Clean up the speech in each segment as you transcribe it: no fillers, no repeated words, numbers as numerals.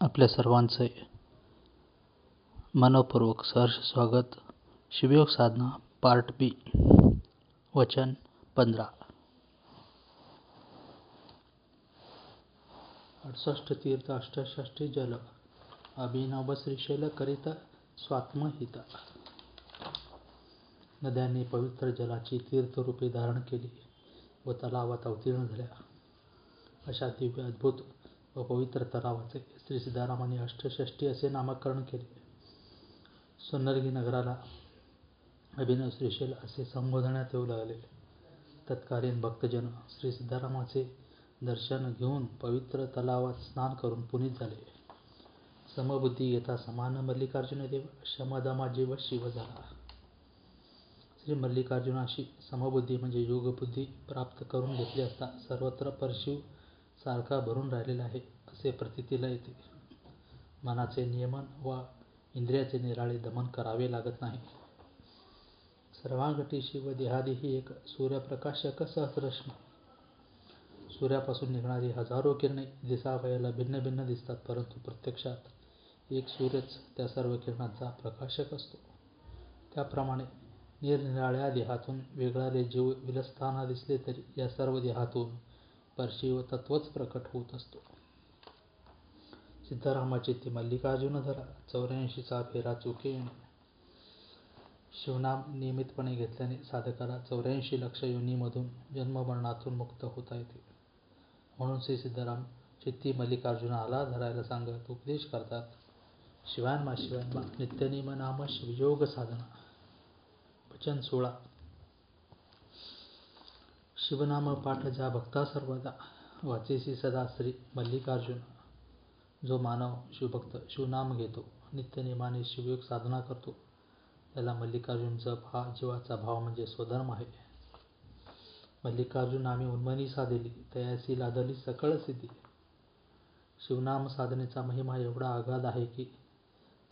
आपल्या सर्वांचे मनपूर्वक सहर्ष स्वागत. शिवयोग साधना पार्ट बी. वचन 15. 68 तीर्थ 68 जल अभिनव श्रीशैल करीत स्वात्महित. नद्यांनी पवित्र जलाची तीर्थरूपे धारण केली व तलावात अवतीर्ण झाल्या. अशा दिव्य अद्भुत व पवित्र तलावाचे श्री सिद्धारामांनी 68 असे नामकरण केले. सुंदरगी नगराला अभिनव श्रीशैल असे संबोधण्यात येऊ लागले. तत्कालीन भक्तजन श्री सिद्धारामाचे दर्शन घेऊन पवित्र तलावात स्नान करून पुनीत झाले. समबुद्धी येता समान मल्लिकार्जुन देव शमदमा जीव शिव झाला. श्री मल्लिकार्जुनाशी समबुद्धी म्हणजे योगबुद्धी प्राप्त करून घेतली असता सर्वत्र परशिव सारखा भरून राहिलेला आहे असे प्रतीतीला येते. मनाचे नियमन वा इंद्रियाचे निराळे दमन करावे लागत नाही. सर्वांगटी शिव देहादेही एक सूर्यप्रकाशक सहस्रश्म. सूर्यापासून निघणारी हजारो किरणे दिसावयाला भिन्न भिन्न दिसतात, परंतु प्रत्यक्षात एक सूर्यच त्या सर्व किरणांचा प्रकाशक असतो. त्याप्रमाणे निरनिराळ्या देहातून वेगळाले जीव विलसताना दिसले तरी या सर्व देहातून परशिव तत्वच प्रकट होत असतो. सिद्धारामाची ती मल्लिकार्जुन धरा 84चा फेरा चुके येणे. शिवनाम नियमितपणे घेतल्याने साधकाला 84 लक्ष योनीमधून जन्ममरणातून मुक्त होता येते. म्हणून श्री सिद्धाराम चित्ती मल्लिकार्जुनाला धरायला सांगत उपदेश करतात. शिवान्मा शिवान्मा नित्यनेम नाम शिवयोग साधना. वचन 16. शिवनाम पाठ ज्या भक्ता सर्वदा वाचेसी सदा श्री मल्लिकार्जुन. जो मानव शिवभक्त शिवनाम घेतो, नित्यनेमाने शिवयोग साधना करतो, त्याला मल्लिकार्जुन जप हा जीवाचा भाव म्हणजे स्वधर्म आहे. मल्लिकार्जुन नामे उन्मनी साधिली तयासी लादली सकळ सिद्धी. शिवनाम साधनेचा महिमा एवढा अगाध आहे की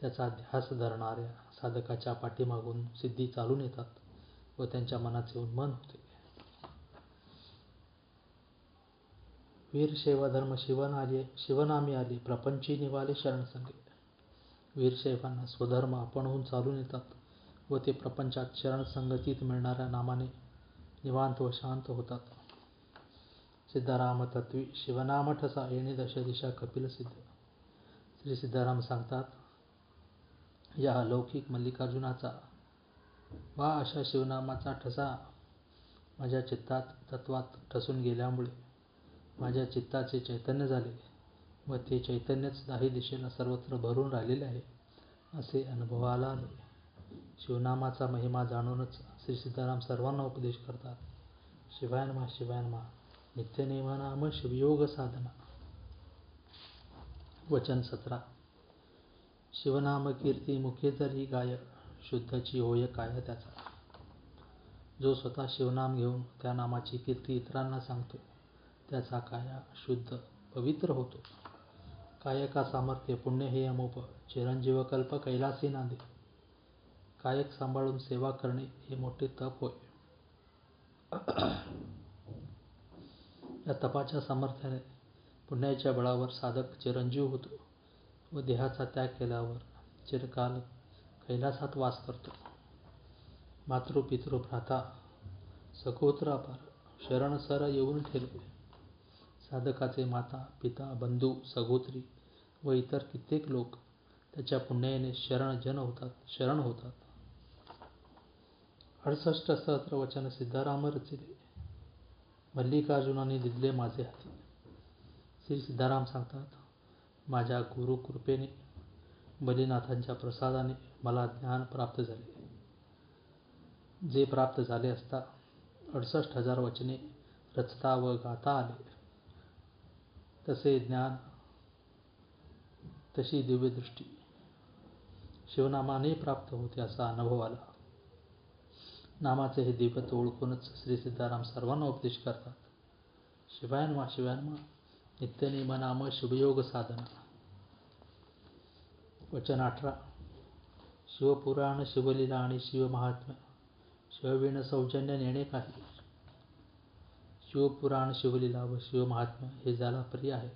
त्याचा ध्यास धरणाऱ्या साधकाच्या पाठीमागून सिद्धी चालून येतात व त्यांच्या मनाचे उन्मन होते. वीर शैवधर्म शिवनामी आले प्रपंची निवाले शरणसंगे. वीरशैवांना स्वधर्म आपणहून चालून येतात व ते प्रपंचात शरणसंगतीत मिळणाऱ्या नामाने निवांत व शांत होतात. सिद्धाराम तत्वी शिवनाम ठसा येणे दश दिशा कपिल सिद्ध. श्री सिद्धाराम सांगतात, या अलौकिक मल्लिकार्जुनाचा वा अशा शिवनामाचा ठसा माझ्या चित्तात तत्वात ठसून गेल्यामुळे माझ्या चित्ताचे चैतन्य झाले व ते चैतन्यच दाही दिशेला सर्वत्र भरून राहिलेले आहे असे अनुभवाला आले. शिवनामाचा महिमा जाणूनच श्री सिद्धाराम सर्वांना उपदेश करतात. शिवान्मा शिवान्मा नित्यनेम नाम शिवयोग साधना. वचन 17. शिवनाम कीर्ती मुखे जरी गाय शुद्धची होय काय त्याचा. जो स्वतः शिवनाम घेऊन त्या नामाची कीर्ती इतरांना सांगतो त्याचा काया शुद्ध पवित्र होतो. कायका सामर्थ्य पुण्य हे अमोप चिरंजीव कल्प कैलासी नांदे. कायक सांभाळून सेवा करणे हे मोठे तप होय. या तपाच्या सामर्थ्याने पुण्याच्या बळावर साधक चिरंजीव होतो व देहाचा त्याग केल्यावर चिरकाल कैलासात वास करतो. मातृ पितृ भ्राता सखोत्र अपार शरण सर येऊन ठेले. साधकाचे माता पिता बंधू सगोत्री व इतर कित्येक लोक त्याच्या पुण्याने शरण होतात. 68 सहस्र वचन सिद्धाराम रचिले मल्लिकार्जुनाने दिले माझे हाती. श्री सिद्धाराम सांगतात, माझ्या गुरुकृपेने बलीनाथांच्या प्रसादाने मला ज्ञान प्राप्त झाले. जे प्राप्त झाले असता 68,000 वचने रचता व गाता आले. तसे ज्ञान, तशी दिव्यदृष्टी शिवनामाने प्राप्त होते असा अनुभव आला. नामाचे हे दिव्यत्व ओळखूनच श्री सिद्धाराम सर्वांना उपदेश करतात. शिवान्मा शिवान्मा नित्यनेम नाम शिवयोग साधना. वचन 18. शिवपुराण शिवलीला आणि शिवमहात्म्य शिवविण सौजन्य नेणे काही. शिवपुराण शिवलीला व शिवमहात्म्य हे ज्याला प्रिय आहे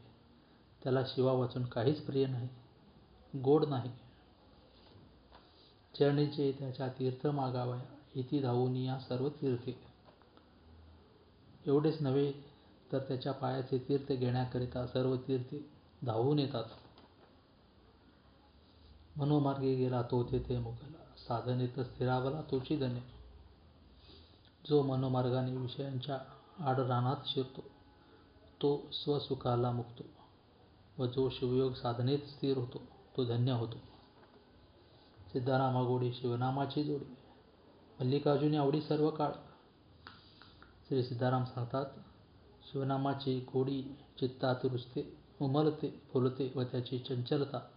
त्याला शिवा वाचून काहीच प्रिय नाही, गोड नाही. चरणीचे त्याच्या तीर्थ मागावया, इति धावून या सर्व तीर्थे. एवढेच नव्हे तर त्याच्या पायाचे तीर्थ घेण्याकरिता सर्व तीर्थे धावून येतात. मनोमार्गे गेला तो तेथे मुकला, साधनेत स्थिरावला तोची धन्य. जो मनोमार्गाने विषयांच्या आडरानात शिरतो तो स्वसुखाला मुक्तो, व जो शिवयोग साधनेत स्थिर होतो तो धन्य होतो. सिद्धारामा गोडी शिवनामाची जोडी, मल्लिकार्जुनी आवडी सर्व काळ. श्री सिद्धाराम सांगतात, शिवनामाची गोडी चित्तात रुजते, उमलते, फुलते व त्याची चंचलता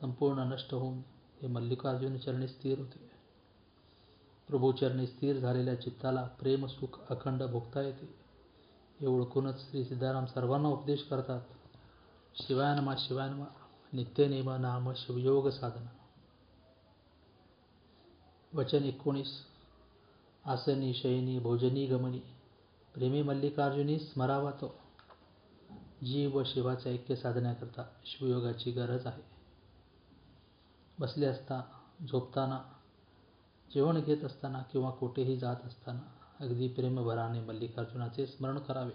संपूर्ण नष्ट होऊन हे मल्लिकार्जुन चरणी स्थिर होते. प्रभूचरणी स्थिर झालेल्या चित्ताला प्रेम सुख अखंड भोगता येते. हे ओळखूनच श्री सिद्धाराम सर्वांना उपदेश करतात. शिवायनमा शिवायनमा, नित्यनेम नाम शिवयोग साधना. वचन 19. आसनी शयनी भोजनी गमनी, प्रेमी मल्लिकार्जुनी स्मरावा तो. जीव व शिवाचे ऐक्य साधण्याकरता शिवयोगाची गरज आहे. बसले असता, झोपताना, जेवण घेत असताना किंवा कोठेही जात असताना अगदी प्रेमभराने मल्लिकार्जुनाचे स्मरण करावे.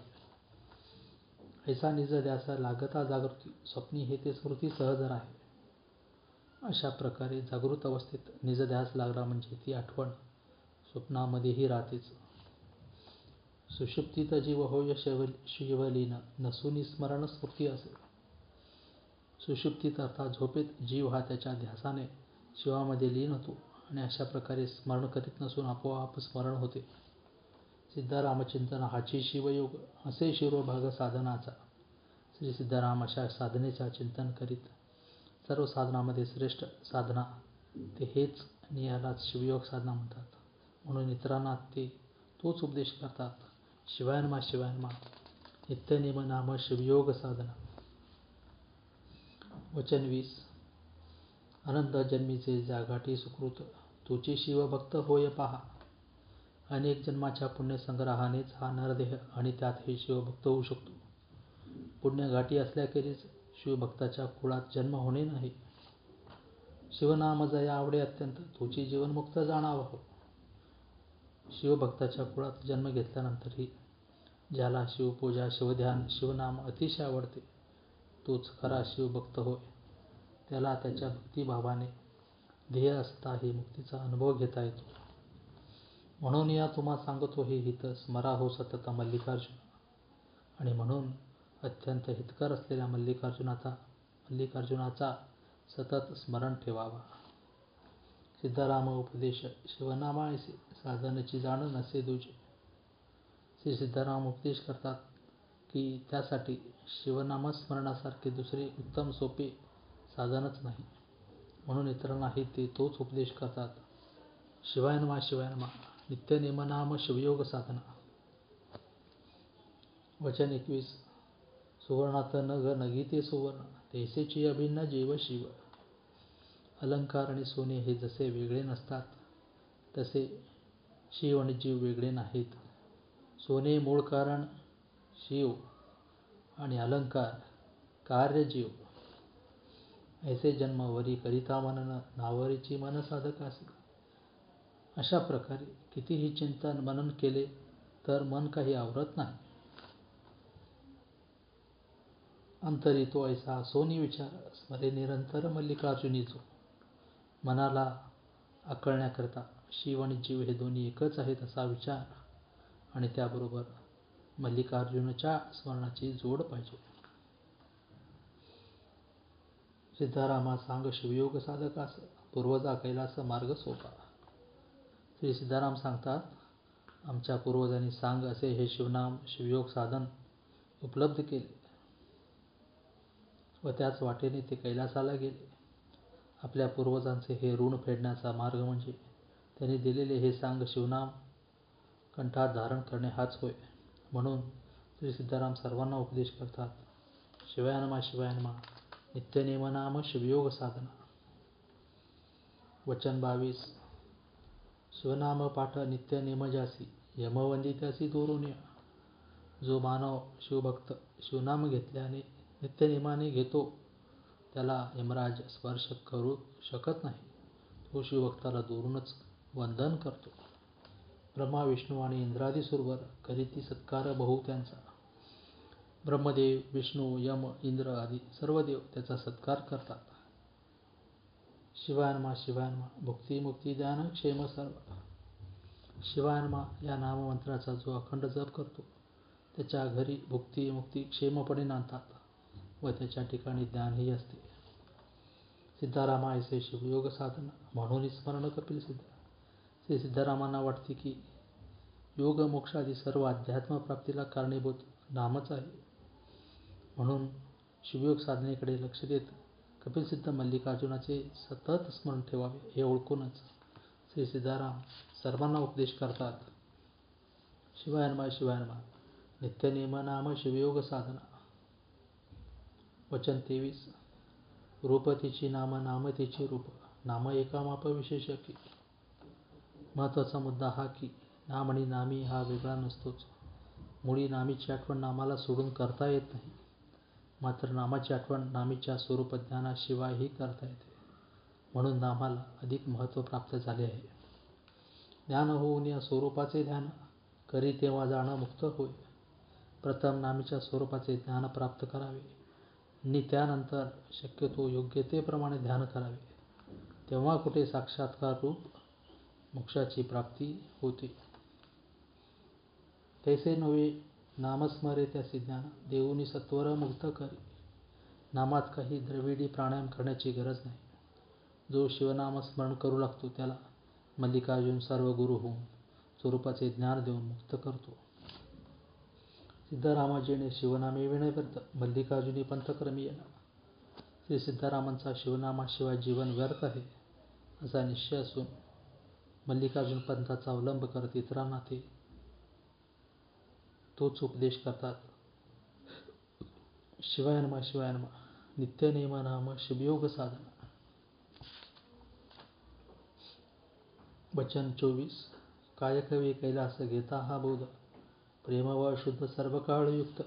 ऐसा निज ध्यास लागता जागृती, स्वप्नी हे ते स्मृती सहज आहे. अशा प्रकारे जागृत अवस्थेत निज ध्यास लागला म्हणजे ती आठवण स्वप्नामध्येही राहतेच. सुषुप्तीत जीव होय शिवलीन, नसुनी स्मरण स्मृती असे. सुषुप्तीत अर्थात झोपेत जीव हा त्याच्या ध्यासाने शिवामध्ये लीन होतो आणि अशा प्रकारे स्मरण करीत नसून आपोआप स्मरण होते. सिद्धारामचिंतन हाची शिवयोग, असे शिरोभाग साधनाचा. श्री सिद्धाराम अशा साधनेचा चिंतन करीत सर्व साधनामध्ये श्रेष्ठ साधना ते हेच आणि यालाच शिवयोग साधना म्हणतात. म्हणून इतरांना ते तोच उपदेश करतात. शिवायनमा शिवायनमा, नित्यनेम नाम शिवयोग साधना. वचन 20. अनंत जन्मीचे जागाटी सुकृत, तुची शिवभक्त होय पहा. अनेक जन्माच्या पुण्यसंग्रहानेच हा नरदेह आणि त्यातही शिवभक्त होऊ शकतो. पुण्यघाटी असल्याखेरीज शिवभक्ताच्या कुळात जन्म होणे नाही. शिवनाम जया आवडे अत्यंत, तुची जीवनमुक्त जाणावा हो. शिवभक्ताच्या कुळात जन्म घेतल्यानंतरही ज्याला शिवपूजा, शिवध्यान, शिवनाम अतिशय आवडते तोच खरा शिवभक्त होय. त्याला त्याच्या भक्तिभावाने ध्येय असताही मुक्तीचा अनुभव घेता येतो. म्हणून या तुम्हा सांगतो हे हित, स्मरा हो सतत मल्लिकार्जुन. आणि म्हणून अत्यंत हितकर असलेल्या मल्लिकार्जुनाचा सतत स्मरण ठेवावा. सिद्धाराम उपदेश शिवनामायसे, साधनची जाण नसे दुजे. श्री सिद्धाराम उपदेश करतात की त्यासाठी शिवनामस्मरणासारखे दुसरे उत्तम सोपे साधनच नाही. म्हणून इतरांनाही ते तोच उपदेश करतात. शिवायनमा शिवायनमा, नित्यनेम नाम शिवयोग साधना. वचन 21. सुवर्णात नग नगीते सुवर्ण, तैसेची अभिन्न जीव शिव. अलंकार आणि सोने हे जसे वेगळे नसतात तसे शिव आणि जीव वेगळे नाहीत. सोने मूळ कारण शिव आणि अलंकार कार्य जीव. ऐसे जन्म वरी करिता मनन, नावरीची मन साधकासी. अशा प्रकारे कितीही चिंतन मनन केले तर मन काही आवरत नाही. अंतरी तो ऐसा सोनी विचार, स्मरे निरंतर मल्लिकार्जुनी जो. मनाला आकळण्याकरता शिव आणि जीव हे दोन्ही एकच आहेत असा विचार आणि त्याबरोबर मल्लिकार्जुनच्या स्मरणाची जोड पाहिजे. सिद्धारामा सांग शिवयोग साधकास, पूर्वजा कैलास मार्ग सोपा. श्री सिद्धाराम सांगतात, आमच्या पूर्वजांनी सांग असे हे शिवनाम शिवयोग साधन उपलब्ध केले व त्याच वाटेने ते कैलासाला गेले. आपल्या पूर्वजांचे हे ऋण फेडण्याचा मार्ग म्हणजे त्यांनी दिलेले हे सांग शिवनाम कंठात धारण करणे हाच होय. म्हणून श्री सिद्धाराम सर्वांना उपदेश करतात. शिवायनमा शिवायनमा, नित्यनेम नाम शिवयोग साधना. वचन 22. शिवनाम पाठ नित्य नेमजासी, यमवंदित्यासी दुरून या. जो मानव शिवभक्त शिवनाम घेतल्याने नित्यनेमाने घेतो त्याला यमराज स्पर्श करू शकत नाही. तो शिवभक्ताला दुरूनच वंदन करतो. ब्रह्मा, विष्णू आणि इंद्रादी सुरवर करीती सत्कार बहु त्यांचा. ब्रह्मदेव, विष्णू, यम, इंद्र आदी सर्व देव त्याचा सत्कार करतात. शिवायनमा शिवायनमा भुक्ती मुक्ती ज्ञान क्षेम सर्व. शिवायनमा या नाममंत्राचा जो अखंड जप करतो त्याच्या घरी भुक्ती मुक्ती क्षेमपणे नांदतात व त्याच्या ठिकाणी ज्ञानही असते. सिद्धारामा ऐसे शिवयोग साधन म्हणून स्मरण कपिल सिद्ध. श्री सिद्धारामांना वाटते की योग मोक्षादी सर्व अध्यात्म प्राप्तीला कारणीभूत नामच आहे. म्हणून शिवयोग साधनेकडे लक्ष देत कपिलसिद्ध मल्लिकार्जुनाचे सतत स्मरण ठेवावे हे ओळखूनच श्री सिद्धाराम सर्वांना उपदेश करतात. शिवायनमा शिवायनमा नित्यनेम नाम शिवयोग साधना. वचन 23. रूप तिची नाम, नाम तिची रूप, नाम एका माप विशेष की. महत्वाचा मुद्दा हा की नाम आणि नामी हा वेगळा नसतोच. मुळी नामीची आठवण नामाला सोडून करता येत नाही. मात्र नामाची आठवण नामीच्या स्वरूप ज्ञानाशिवायही करता येते. म्हणून नामाला अधिक महत्त्व प्राप्त झाले आहे. ज्ञान होऊन या स्वरूपाचे ध्यान करी तेव्हा जाणं मुक्त होय. प्रथम नामीच्या स्वरूपाचे ज्ञान प्राप्त करावे आणि त्यानंतर शक्यतो योग्यतेप्रमाणे ध्यान करावे. तेव्हा कुठे साक्षात्कार रूप मोक्षाची प्राप्ती होते. तैसे नव्हे नामस्मरे त्याचे ज्ञान देऊनी सत्वर मुक्त करी. नामात काही द्रविडी प्राणायाम करण्याची गरज नाही. जो शिवनाम स्मरण करू लागतो त्याला मल्लिकार्जुन सर्व गुरु होऊन स्वरूपाचे ज्ञान देऊन मुक्त करतो. सिद्धरामाजीने शिवनामे विनयव्रत मल्लिकार्जुनी पंथक्रमी येणार. श्री सिद्धारामांचा शिवनामाशिवाय जीवन व्यर्थ आहे असा निश्चय असून मल्लिकार्जुन पंथाचा अवलंब करत इतरांना ते तोच उपदेश करतात. शिवायनमा शिवायनमा नित्यनेम नाम शिवयोग साधना. वचन 24. कायकवे कैलास घेता हा बोध, प्रेम व शुद्ध सर्व काळ युक्त.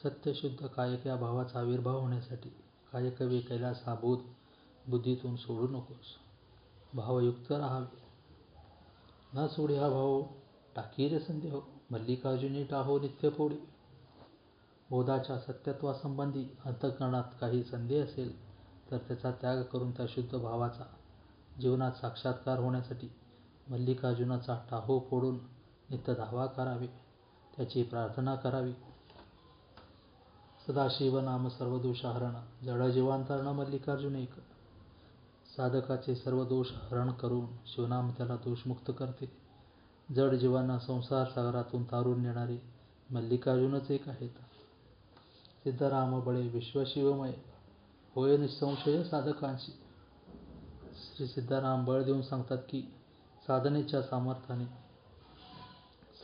सत्यशुद्ध कायक या भावाचा आविर्भाव होण्यासाठी कायकवे कैलास हा बोध बुद्धीतून सोडू नकोस. भावयुक्त राहावे. न सोडी हा भाव टाकी रे संदेह, मल्लिकार्जुनी टाहो नित्य फोडी. बोधाच्या सत्यत्वासंबंधी अंतःकरणात काही संदेह असेल तर त्याचा त्याग करून त्या शुद्ध भावाचा जीवनात साक्षात्कार होण्यासाठी मल्लिकार्जुनाचा टाहो फोडून नित्य धावा करावे, त्याची प्रार्थना करावी. सदाशिव नाम सर्व दोष हरण, जड जीवांतरण मल्लिकार्जुन एक. साधकाचे सर्व दोष हरण करून शिवनाम त्याला दोषमुक्त करते. जड जीवांना संसार सागरातून तारून नेणारे मल्लिकार्जुनच एक आहेत. सिद्धराम बळे विश्वशिवमय, होय निसंशय साधकांशी. श्री सिद्धाराम बळ देऊन सांगतात की साधनेच्या सामर्थ्याने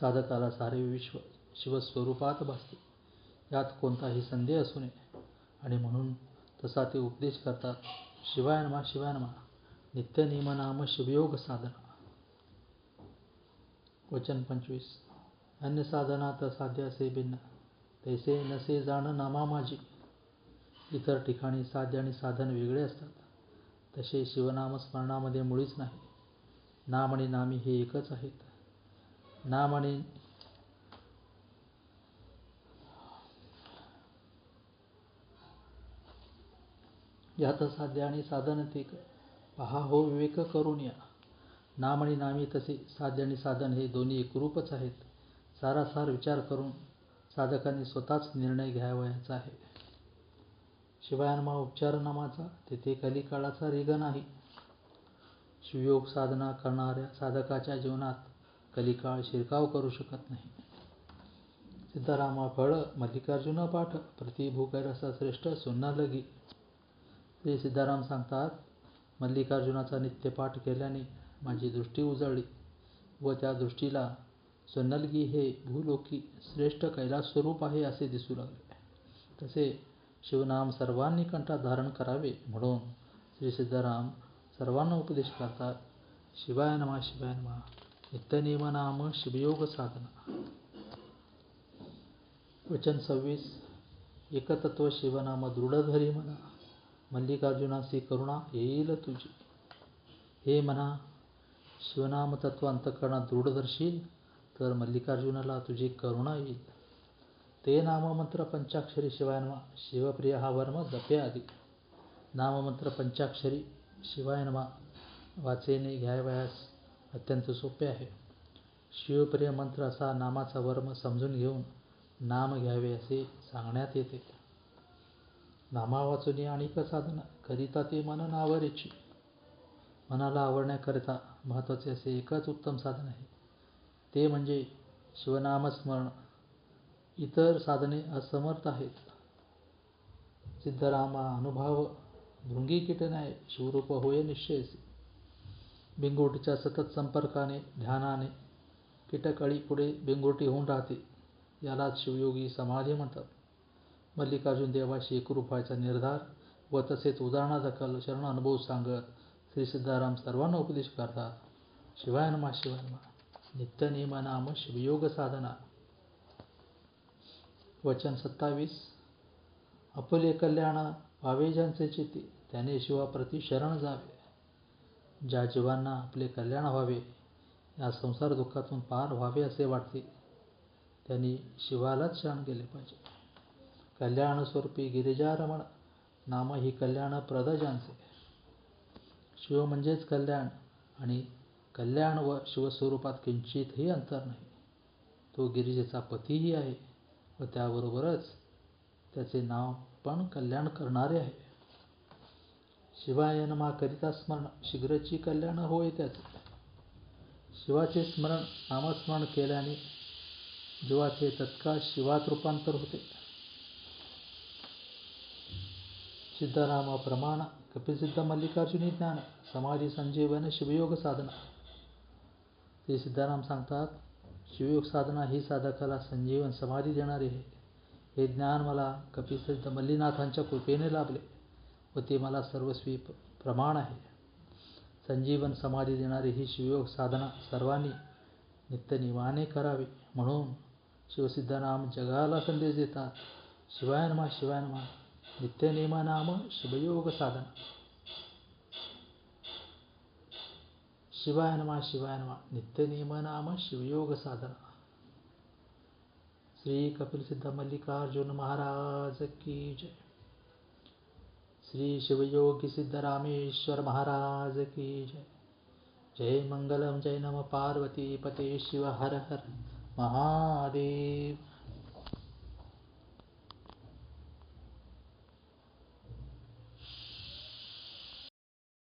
साधकाला सारे विश्व शिवस्वरूपात भासते, यात कोणताही संदेह असू नये. आणि म्हणून तसा ते उपदेश करतात. शिवायनमा शिवायनमा नित्यनेम नाम शिवयोग साधना. वचन 25. अन्य साधनात साध्य असे भिन्न, तैसे नसे जाण नामा माझी. इतर ठिकाणी साध्य आणि साधन वेगळे असतात, तसे शिवनाम स्मरणामध्ये मुळीच नाही. नाम आणि नामी हे एकच आहेत. नाम आणि यात साध्य आणि साधन ते पहा हो विवेक करून या. नाम आणि नामी तसे साध्य आणि साधन हे दोन्ही एकरूपच आहेत. सारासार विचार करून साधकांनी स्वतःच निर्णय घ्यावयाचा आहे. शिवायनमा उपचार नामाचा तेथे कलिकाळाचा रेग नाही. शिवयोग साधना करणाऱ्या साधकाच्या जीवनात कलिकाळ शिरकाव करू शकत नाही. सिद्धारामा फळ मल्लिकार्जुन पाठ, प्रतिभू कैलासा श्रेष्ठ सुन्ना लगी. श्री सिद्धाराम सांगतात, मल्लिकार्जुनाचा नित्यपाठ केल्याने माझी दृष्टी उजळली व त्या दृष्टीला सोन्नलगी हे भूलोकी श्रेष्ठ कैलास स्वरूप आहे असे दिसू लागले. तसे शिवनाम सर्वांनी कंठात धारण करावे म्हणून श्री सिद्धाराम सर्वांना उपदेश करतात. शिवायनमा शिवायनमा नित्यनेम नाम शिवयोग साधना. वचन 26. एकतत्व शिवनाम दृढ धरी म्हणा, मल्लिकार्जुनासी करुणा येईल तुझी. हे म्हणा, शिवनाम तत्व अंतःकरणात दृढ धरशील तर मल्लिकार्जुनाला तुझी करुणा येईल. ते नाममंत्र पंचाक्षरी शिवाय नमा, शिवप्रिय हा वर्म जपे आधी. नाममंत्र पंचाक्षरी शिवाय नमा वाचेने घ्यावयास अत्यंत सोपे आहे. शिवप्रिय मंत्र असा नामाचा वर्म समजून घेऊन नाम घ्यावे असे सांगण्यात येते. नामा वाचुनी अनेक साधना, करिता ते मन नावरेची. मनाला आवडण्याकरिता महत्त्वाचे असे एकच उत्तम साधन आहे, ते म्हणजे शिवनामस्मरण. इतर साधने असमर्थ आहेत. सिद्धरामा अनुभव भृंगी कीटन्याय, शिवरूप होय निश्चयसी. बिंगोटीच्या सतत संपर्काने ध्यानाने कीटकळी पुढे बिंगोटी होऊन राहते. यालाच शिवयोगी समाधी म्हणतात. मल्लिकार्जुन देवाशी एकरूप व्हायचा निर्धार व तसेच उदाहरणादाखल शरण अनुभव सांगत श्री सिद्धाराम सर्वांना उपदेश करतात. शिवाय नमः शिवाय नमः. नित्यनेम नाम शिवयोग साधना. वचन 27. आपुले कल्याण व्हावे ज्यांचे चित्ती, त्याने शिवाप्रती शरण जावे. ज्या जीवांना आपले कल्याण व्हावे, या संसार दुःखातून पार व्हावे असे वाटते, त्यांनी शिवालाच शरण गेले पाहिजे. कल्याण स्वरूपी गिरिजारमण, नाम ही कल्याण प्रद ज्यांचे. शिव म्हणजेच कल्याण, आणि कल्याण व शिवस्वरूपात किंचितही अंतर नाही. तो गिरिजेचा पतीही आहे व त्याबरोबरच त्याचे नाव पण कल्याण करणारे आहे. शिवाय नमा करिता स्मरण, शीघ्रची कल्याण होय त्याचे. शिवाचे स्मरण नामस्मरण केल्याने जीवाचे तत्काळ शिवात रूपांतर होते. सिद्धरामा प्रमाण, कपिलसिद्ध मल्लिकार्जुनी ज्ञान, समाधी संजीवन शिवयोग साधना. श्री सिद्धाराम सांगतात, शिवयोग साधना ही साधकाला संजीवन समाधी देणारी आहे. हे ज्ञान मला कपिलसिद्ध मल्लीनाथांच्या कृपेने लाभले व ते मला सर्वस्वी प्रमाण आहे. संजीवन समाधी देणारी ही शिवयोग साधना सर्वांनी नित्यनेमाने करावी, म्हणून शिवसिद्धराम जगाला संदेश देतात. शिवाय नमः शिवाय नमः. नित्यनेम नाम शिवयोग साधना. शिवाय नमः शिवाय नमः. नित्यनेम नाम शिवयोग साधना. श्री कपिलसिद्ध मल्लिकार्जुन महाराज की जय. श्री शिवयोगी सिद्धरामेश्वर महाराज की जय. जय मंगलम. जय नमः पार्वती पते शिव हर हर महादेव.